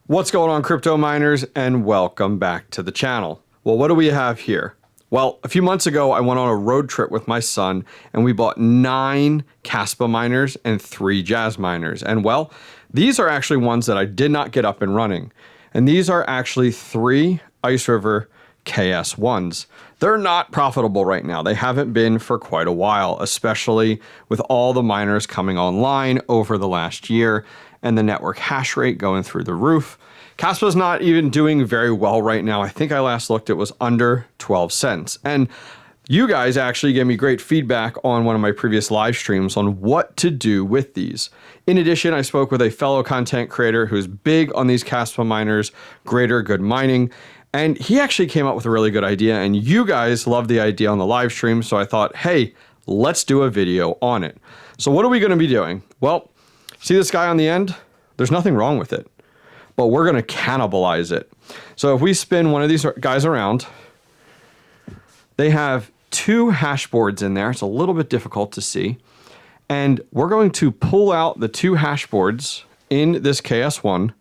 What's going on, crypto miners, and welcome back to the channel. Well, what do we have here? Well, a few months ago, I went on a road trip with my son and we bought 9 Kaspa miners and 3 Jazz miners. And well, these are actually ones that I did not get up and running. And these are actually 3 IceRiver KS1s. They're not profitable right now. They haven't been for quite a while, especially with all the miners coming online over the last year and the network hash rate going through the roof. Kaspa's not even doing very well right now. I think I last looked, it was under 12 cents. And you guys actually gave me great feedback on one of my previous live streams on what to do with these. In addition, I spoke with a fellow content creator who's big on these Kaspa miners, Greater Good Mining, and he actually came up with a really good idea, and you guys loved the idea on the live stream, so I thought, hey, let's do a video on it. So what are we gonna be doing? Well, see this guy on the end? There's nothing wrong with it, but we're gonna cannibalize it. So if we spin one of these guys around, they have 2 hashboards in there. It's a little bit difficult to see. And we're going to pull out the 2 hashboards in this KS1,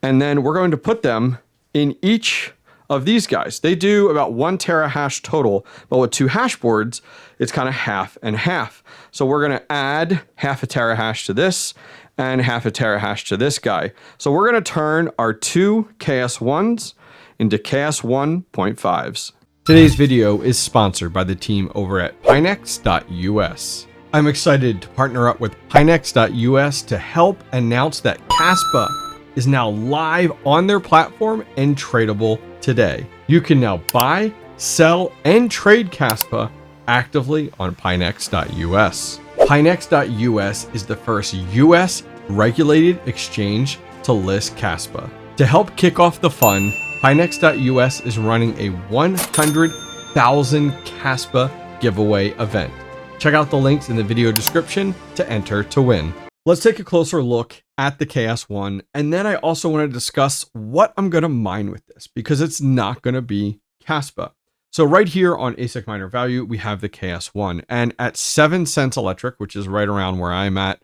and then we're going to put them in each of these guys. They do about 1 terahash total, but with 2 hashboards, it's kind of half and half. So we're gonna add half a terahash to this and half a terahash to this guy. So we're gonna turn our 2 KS1s into KS1.5s. Today's video is sponsored by the team over at Pinex.us. I'm excited to partner up with Pinex.us to help announce that Kaspa is now live on their platform and tradable today. You can now buy, sell, and trade Kaspa actively on Pinex.us. Pinex.us is the first US regulated exchange to list Kaspa. To help kick off the fun, Pinex.us is running a 100,000 Kaspa giveaway event. Check out the links in the video description to enter to win. Let's take a closer look at the KS1, and then I also want to discuss what I'm going to mine with this, because it's not going to be Kaspa. So right here on ASIC miner value, we have the KS1, and at 7 cents electric, which is right around where I'm at,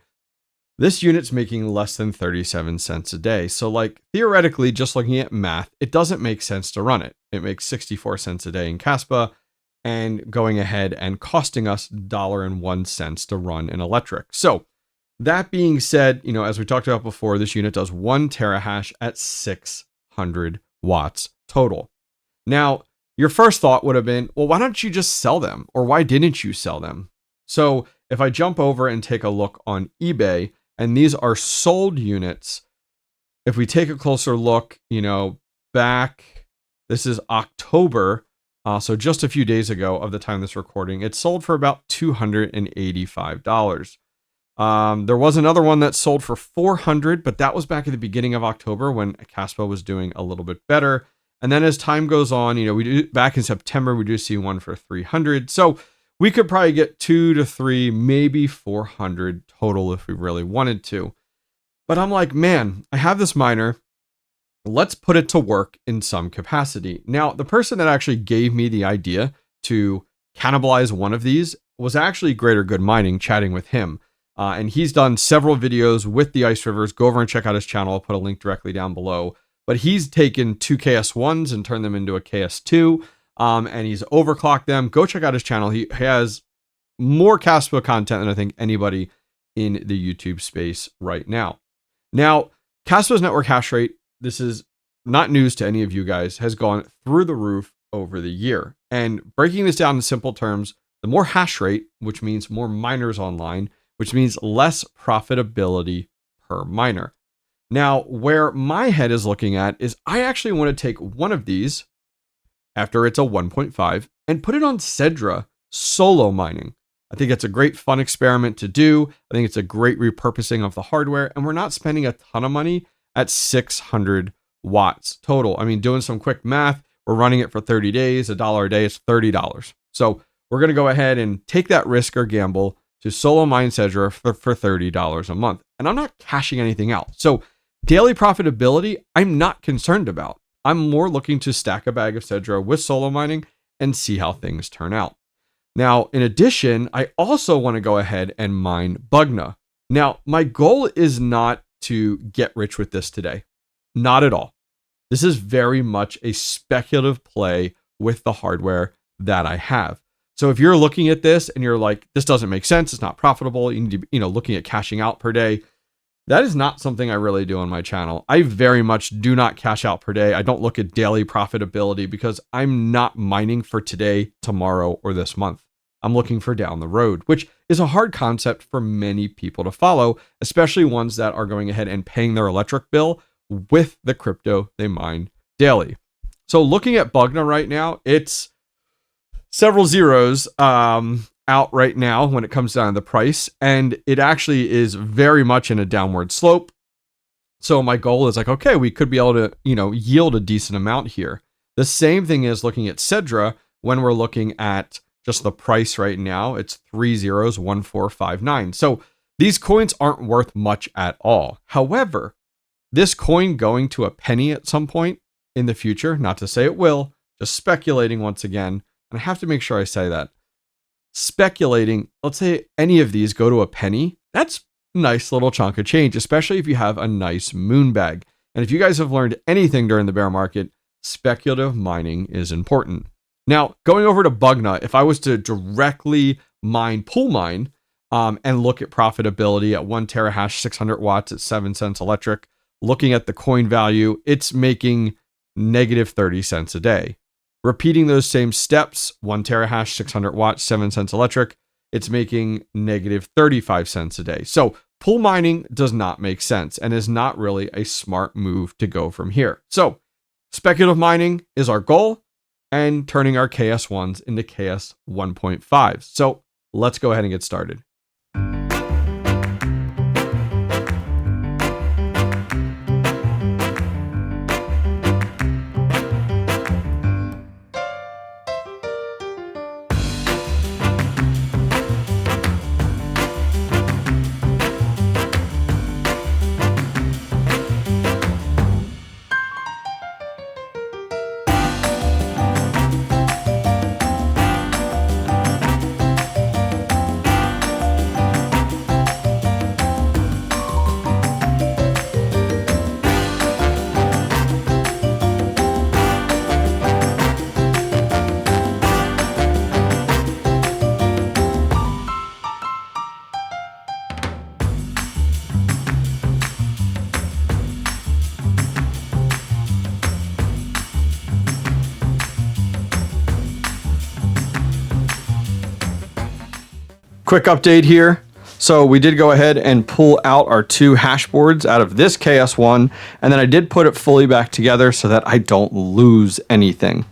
this unit's making less than 37 cents a day. So like theoretically, just looking at math, it doesn't make sense to run it. It makes 64 cents a day in Kaspa and going ahead and costing us $1.01 to run in electric. So that being said, you know, as we talked about before, this unit does 1 terahash at 600 watts total. Now, your first thought would have been, well, why don't you just sell them? Or why didn't you sell them? So if I jump over and take a look on eBay, and these are sold units, if we take a closer look, you know, back, this is October, so just a few days ago of the time of this recording, it sold for about $285. There was another one that sold for $400, but that was back at the beginning of October when Kaspa was doing a little bit better. And then as time goes on, you know, we do back in September, we do see one for $300. So we could probably get 2 to 3, maybe 400 total if we really wanted to. But I'm like, man, I have this miner. Let's put it to work in some capacity. Now, the person that actually gave me the idea to cannibalize one of these was actually Greater Good Mining, chatting with him. And he's done several videos with the IceRivers. Go over and check out his channel. I'll put a link directly down below. But he's taken 2 KS1s and turned them into a KS2. And he's overclocked them. Go check out his channel. He has more Kaspa content than I think anybody in the YouTube space right now. Now, Kaspa's network hash rate, this is not news to any of you guys, has gone through the roof over the year. And breaking this down in simple terms, the more hash rate, which means more miners online, which means less profitability per miner. Now, where my head is looking at is I actually want to take one of these after it's a 1.5 and put it on Sedra solo mining. I think it's a great fun experiment to do. I think it's a great repurposing of the hardware, and we're not spending a ton of money at 600 watts total. I mean, doing some quick math, we're running it for 30 days, $1 a day, it's $30. So we're going to go ahead and take that risk or gamble to solo mine Sedra for $30 a month. And I'm not cashing anything out. So daily profitability, I'm not concerned about. I'm more looking to stack a bag of Sedra with solo mining and see how things turn out. Now, in addition, I also want to go ahead and mine Bugna. Now, my goal is not to get rich with this today. Not at all. This is very much a speculative play with the hardware that I have. So if you're looking at this and you're like, this doesn't make sense, it's not profitable, you need to be, looking at cashing out per day. That is not something I really do on my channel. I very much do not cash out per day. I don't look at daily profitability because I'm not mining for today, tomorrow, or this month. I'm looking for down the road, which is a hard concept for many people to follow, especially ones that are going ahead and paying their electric bill with the crypto they mine daily. So looking at Bugna right now, it's several zeros out right now when it comes down to the price, and it actually is very much in a downward slope. So my goal is like, okay, we could be able to, yield a decent amount here. The same thing is looking at Sedra when we're looking at just the price right now. It's 301459. So these coins aren't worth much at all. However, this coin going to a penny at some point in the future, not to say it will, just speculating once again, and I have to make sure I say that. Speculating, let's say any of these go to a penny, that's a nice little chunk of change, especially if you have a nice moon bag. And if you guys have learned anything during the bear market, speculative mining is important. Now, going over to Bugna, if I was to directly pool mine, and look at profitability at 1 terahash, 600 watts at 7 cents electric, looking at the coin value, it's making negative 30 cents a day. Repeating those same steps, 1 terahash, 600 watts, 7 cents electric, it's making negative 35 cents a day. So pool mining does not make sense and is not really a smart move to go from here. So speculative mining is our goal, and turning our KS1s into KS1.5. So let's go ahead and get started. Quick update here. So we did go ahead and pull out our 2 hashboards out of this KS1, and then I did put it fully back together so that I don't lose anything.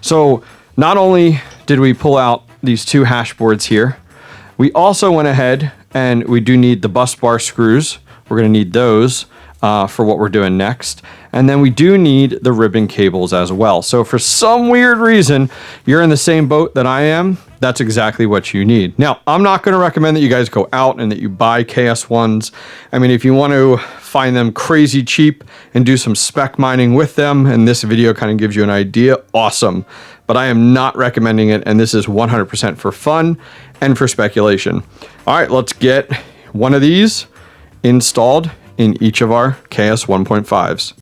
So not only did we pull out these 2 hashboards here, we also went ahead and we do need the bus bar screws. We're going to need those for what we're doing next. And then we do need the ribbon cables as well. So for some weird reason, you're in the same boat that I am, that's exactly what you need. Now, I'm not going to recommend that you guys go out and that you buy KS1s. I mean, if you want to find them crazy cheap and do some spec mining with them, and this video kind of gives you an idea, awesome. But I am not recommending it, and this is 100% for fun and for speculation. All right, let's get one of these installed in each of our KS1.5s.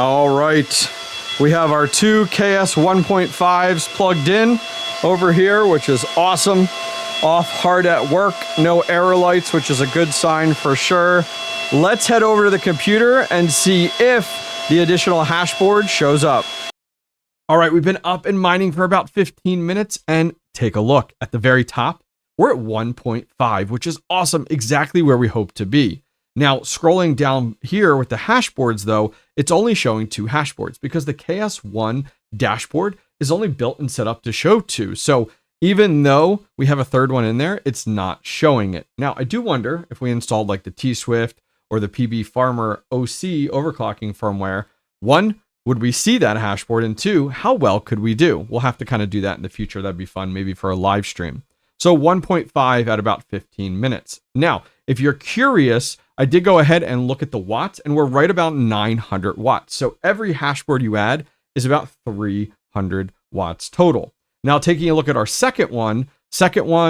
All right, we have our two KS1.5s plugged in over here, which is awesome. Off hard at work, no error lights, which is a good sign for sure. Let's head over to the computer and see if the additional hashboard shows up. All right, we've been up and mining for about 15 minutes, and take a look at the very top. We're at 1.5, which is awesome, exactly where we hope to be. Now, scrolling down here with the hashboards, though, it's only showing 2 hashboards because the KS1 dashboard is only built and set up to show 2. So even though we have a third one in there, it's not showing it. Now, I do wonder if we installed like the T-Swift or the PB Farmer OC overclocking firmware, 1, would we see that hashboard? And 2, how well could we do? We'll have to kind of do that in the future. That'd be fun, maybe for a live stream. So 1.5 at about 15 minutes. Now, if you're curious, I did go ahead and look at the watts, and we're right about 900 watts. So every hashboard you add is about 300 watts total. Now, taking a look at our second one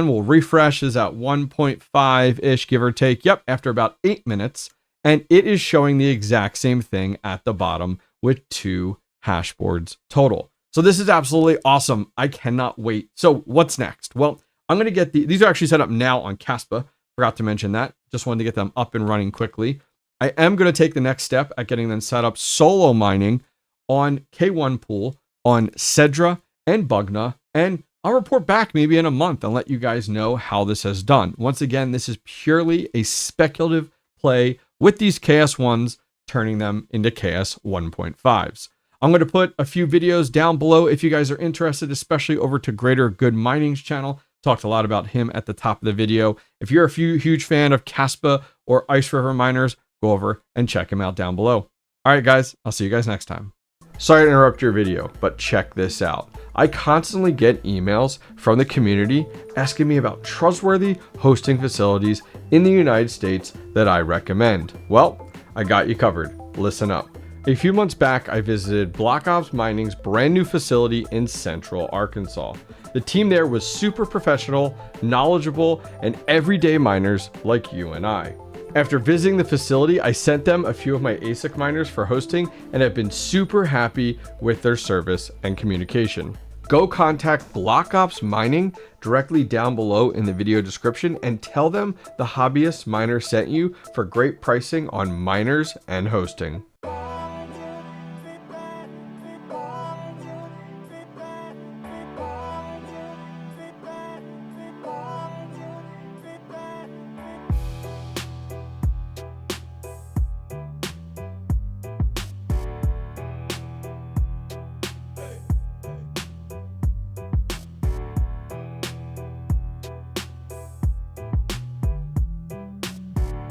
will refresh, is at 1.5-ish, give or take. Yep, after about 8 minutes. And it is showing the exact same thing at the bottom with 2 hashboards total. So this is absolutely awesome. I cannot wait. So what's next? Well, I'm going to get these are actually set up now on Kaspa. Forgot to mention that. Just wanted to get them up and running quickly. I am going to take the next step at getting them set up solo mining on K1 pool on Sedra and Bugna, and I'll report back maybe in a month and let you guys know how this has done. Once again, this is purely a speculative play with these KS1s, turning them into KS1.5s. I'm going to put a few videos down below if you guys are interested, especially over to Greater Good Mining's channel. Talked a lot about him at the top of the video. If you're a huge fan of Kaspa or IceRiver miners, go over and check him out down below. All right, guys, I'll see you guys next time. Sorry to interrupt your video, but check this out. I constantly get emails from the community asking me about trustworthy hosting facilities in the United States that I recommend. Well, I got you covered. Listen up. A few months back, I visited BlockOps Mining's brand new facility in Central Arkansas. The team there was super professional, knowledgeable, and everyday miners like you and I. After visiting the facility, I sent them a few of my ASIC miners for hosting and have been super happy with their service and communication. Go contact BlockOps Mining directly down below in the video description and tell them the hobbyist miner sent you for great pricing on miners and hosting.